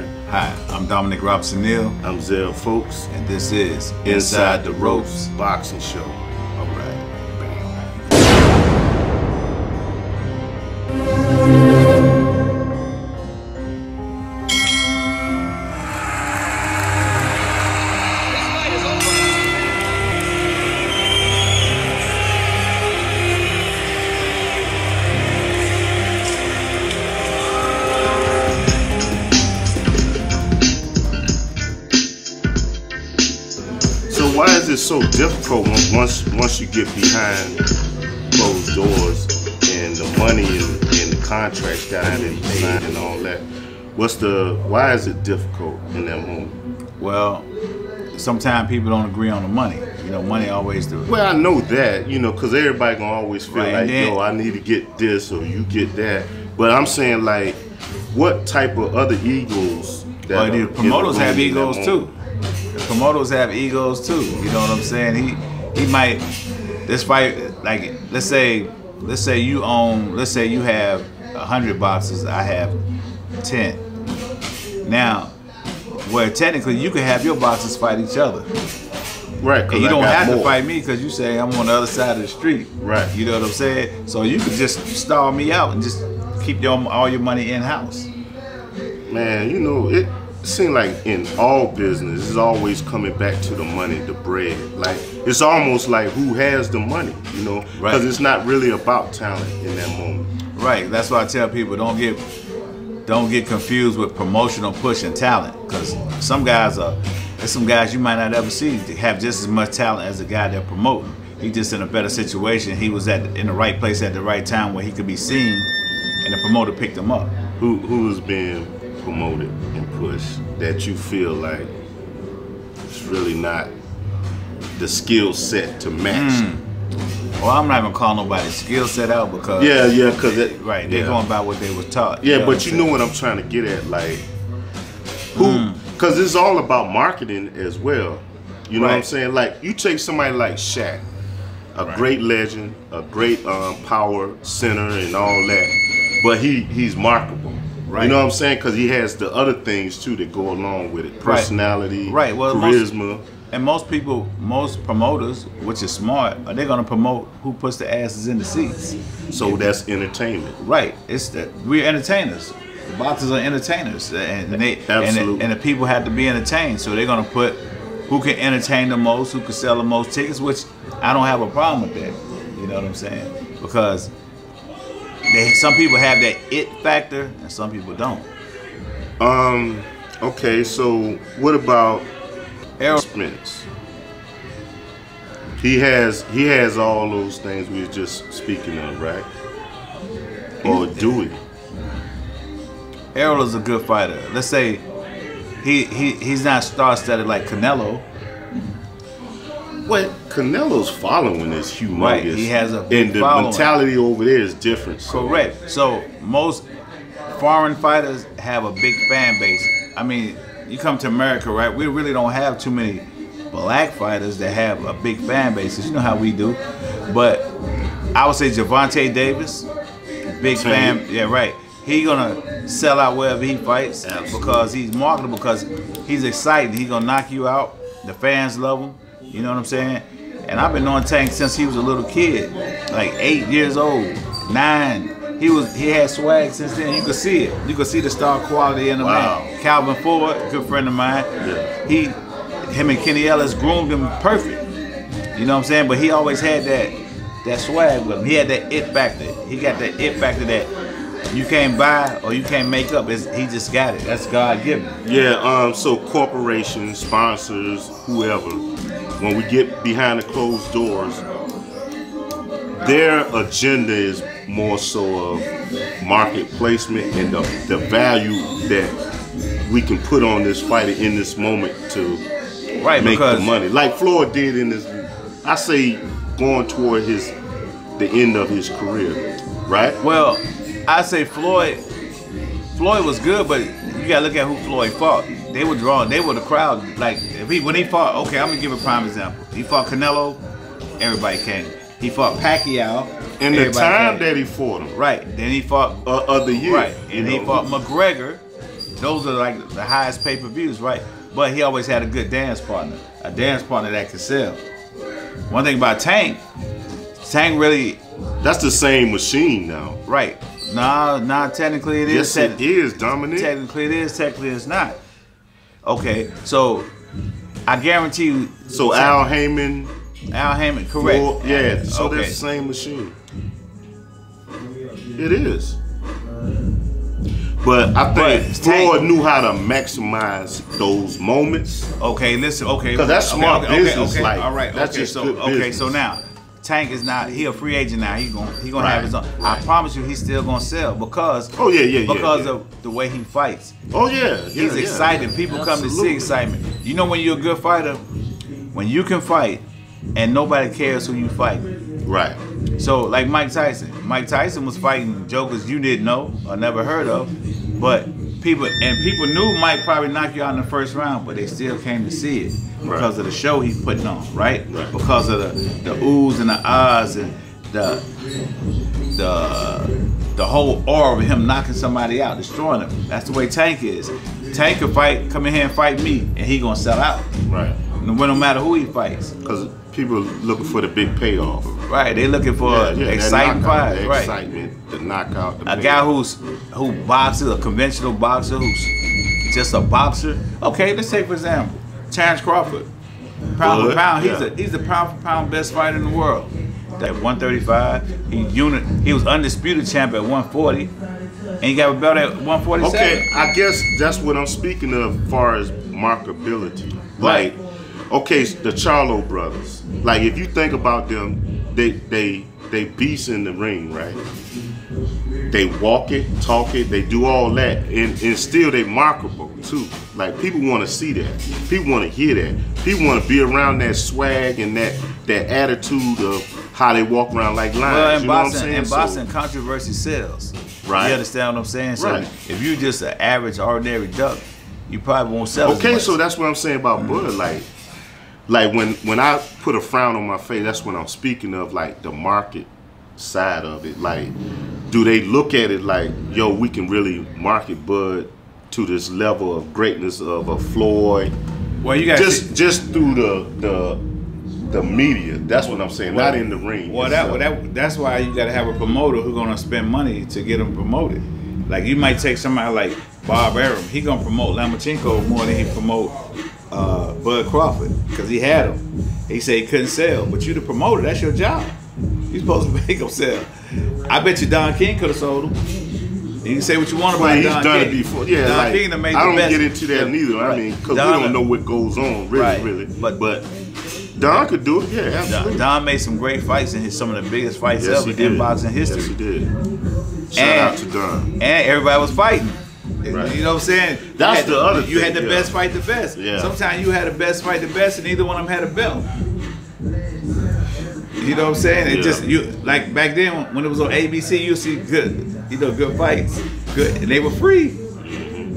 Warren. Hi, I'm Dominic Robinson Neal. I'm Zell Folks. And this is Inside the Ropes Boxing Show. All right. Why is it so difficult once you get behind closed doors and the money and the contracts down and signed and all that? Why is it difficult in that moment? Well, sometimes people don't agree on the money. You know, money always do. Well, I know that, you know, because everybody gonna always feel right, like, yo, I need to get this or you get that. But I'm saying, like, what type of other egos? Well, the promoters have egos too. The promoters have egos too. You know what I'm saying? He might this fight, like let's say you have 100 boxes, I have 10. Now, where technically you could have your boxes fight each other. Right. And you don't have to fight me because you say I'm on the other side of the street. Right. You know what I'm saying? So you could just stall me out and just keep all your money in house. Man, you know it. Seems like in all business, it's always coming back to the money, the bread. Like, it's almost like who has the money, you know? Because it's not really about talent in that moment. Right. That's why I tell people don't get confused with promotional push and talent. Because there's some guys you might not ever see have just as much talent as the guy they're promoting. He's just in a better situation. He was in the right place at the right time where he could be seen, and the promoter picked him up. Who's being promoted and pushed that you feel like it's really not the skill set to match? Well, I'm not gonna call nobody's skill set out because they're going by what they were taught. Yeah, but you know what I'm trying to get at, like because it's all about marketing as well. You know what I'm saying? Like, you take somebody like Shaq, a great legend, a great power center and all that, but he's marketable. Right. You know what I'm saying? Because he has the other things too that go along with it. Personality, well, charisma. Most promoters, which is smart, they're gonna promote who puts the asses in the seats. So that's entertainment. Right. We're entertainers. The boxers are entertainers, and the people have to be entertained. So they're gonna put who can entertain the most, who can sell the most tickets, which I don't have a problem with that. You know what I'm saying? Because some people have that it factor and some people don't. Okay, so what about Errol Spence? He has all those things we were just speaking of, right? Or do he? Errol is a good fighter. Let's say he's not star-studded like Canelo. What Canelo's following is humongous. Right, he has a big and the following. Mentality over there is different. So. Correct. So most foreign fighters have a big fan base. I mean, you come to America, right? We really don't have too many black fighters that have a big fan base. You know how we do. But I would say Gervonta Davis, big fan. Yeah, right. He gonna sell out wherever he fights. Absolutely. Because he's marketable. Because he's exciting. He gonna knock you out. The fans love him. You know what I'm saying? And I've been knowing Tank since he was a little kid, like 8 years old, 9. He had swag since then. You could see it. You could see the star quality in the man. Calvin Ford, a good friend of mine. Yeah. Him and Kenny Ellis groomed him perfect. You know what I'm saying? But he always had that swag with him. He had that it factor. He got that it factor that you can't buy or you can't make up. He just got it. That's God given. Yeah. So corporations, sponsors, whoever, when we get behind the closed doors, their agenda is more so of market placement and the value that we can put on this fighter in this moment to make the money. Like Floyd did in this, I say, going toward the end of his career, right? Well, I say Floyd was good, but you gotta look at who Floyd fought. They were drawn. They were the crowd. Like when he fought, okay, I'm gonna give a prime example. He fought Canelo, everybody came. He fought Pacquiao. In the time that he fought him. Right. Then he fought of the year. Right. And he fought McGregor. those are like the highest pay-per-views, right? But he always had a good dance partner, a dance partner that could sell. One thing about Tank really... That's the same machine now. Right. Nah, technically it is. Yes, it is, Dominic. Technically it is, technically it's not. Okay, so I guarantee you... So Al Heyman, correct. Well, yeah, so okay. that's the same machine. It is. But I think Floyd knew how to maximize those moments. Okay, listen, okay. Because that's smart business. Okay, like, all right, that's just good business. So now, Tank is not, he a free agent now. He gonna have his own. I promise you he's still gonna sell because because of the way he fights. Oh yeah. He's excited. People come to see excitement. You know when you're a good fighter? When you can fight and nobody cares who you fight. Right. So like Mike Tyson. Mike Tyson was fighting jokers you didn't know or never heard of, but people knew Mike probably knock you out in the first round, but they still came to see it because of the show he's putting on, right? Because of the oohs and the ahs and the whole aura of him knocking somebody out, destroying them. That's the way Tank is. Tank can fight, come in here and fight me, and he gonna sell out. Right. No matter who he fights. Because people are looking for the big payoff. Right, they looking for exciting fights. Right. Excitement, the knockout. A guy who boxes, a conventional boxer who's just a boxer. Okay, let's take for example, Terrence Crawford. Pound for pound, he's the pound for pound best fighter in the world. At 135, he was undisputed champ at 140, and he got a belt at 147. Okay, I guess that's what I'm speaking of as far as marketability. Right. Like, okay, the Charlo brothers. Like, if you think about them, they beasts in the ring, right? They walk it, talk it, they do all that, and still they marketable too. Like, people want to see that. People want to hear that. People want to be around that swag and that attitude of how they walk around like lions. Well, in boxing, controversy sells. Right. You understand what I'm saying? So right. If you're just an average, ordinary duck, you probably won't sell. Okay, so that's what I'm saying about Bud. Like when I put a frown on my face, that's when I'm speaking of like the market side of it. Like, do they look at it like, yo, we can really market Bud to this level of greatness of a Floyd? Well, you got just through the media. That's what I'm saying. Not in the ring. Well, that's why you got to have a promoter who's gonna spend money to get them promoted. Like, you might take somebody like Bob Arum. He gonna promote Lomachenko more than he promote Bud Crawford because he had him. He said he couldn't sell, but you the promoter. That's your job. You supposed to make him sell. I bet you Don King could have sold him. You can say what you want about he's Don done King. it before. Yeah, Don like, King done made I don't the best. get into that neither. Right. I mean, because we don't know what goes on, really. But Don could do it. Yeah, absolutely. Don made some great fights and some of the biggest fights ever in boxing history. Yes, he did. Shout out to Don. And everybody was fighting. Right. You know what I'm saying? That's the other thing. You had the best fight the best. Yeah. Sometimes you had the best fight the best and neither one of them had a belt. You know what I'm saying? It just, you like back then when it was on ABC, you see good fights. Good, and they were free.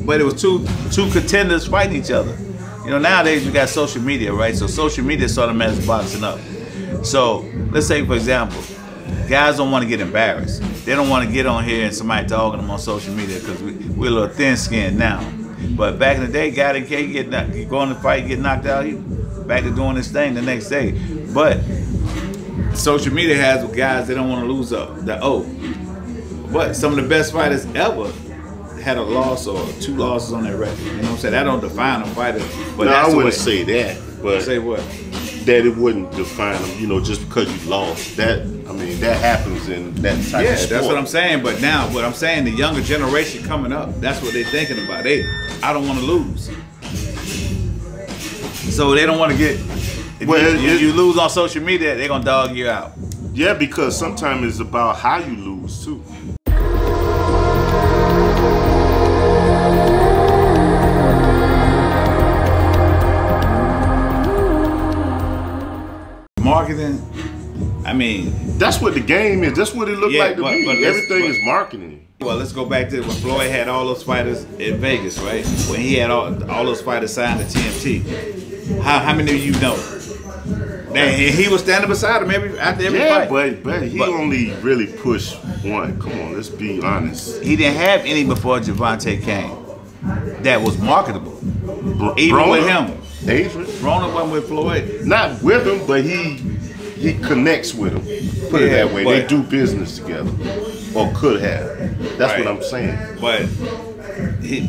But it was two contenders fighting each other. You know, nowadays you got social media, right? So social media sort of mess boxing up. So let's say, for example, guys don't want to get embarrassed. They don't want to get on here and somebody dogging them on social media because we're a little thin-skinned now. But back in the day, guy didn't care. You go in the fight, get knocked out, you back to doing this thing the next day. But social media has guys that don't want to lose the O. But some of the best fighters ever had a loss or 2 losses on their record. You know what I'm saying? That don't define a fighter. But no, I wouldn't say that. But say what? That it wouldn't define them, you know, just because you lost. That happens in that type of sport. Yeah, that's what I'm saying. But now, what I'm saying, the younger generation coming up, that's what they're thinking about. I don't want to lose. So they don't want to get, if you lose on social media, they're going to dog you out. Yeah, because sometimes it's about how you lose, too. Marketing, I mean, that's what the game is. That's what it looked like to me. But everything is marketing. Well, let's go back to when Floyd had all those fighters in Vegas, right? When he had all those fighters signed to TMT. How many of you know? He was standing beside him after every fight. But he only really pushed one. Come on, let's be honest. He didn't have any before Gervonta came. that was marketable. Even with him. Adrian. Broner wasn't with Floyd. Not with him, but he connects with him. Put it that way. They do business together. Or could have. That's what I'm saying. But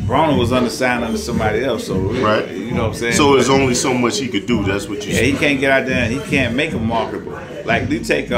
Broner was undersigned under somebody else, so right. You know what I'm saying? So there's only so much he could do, that's what you he can't get out there and he can't make him marketable. Like you take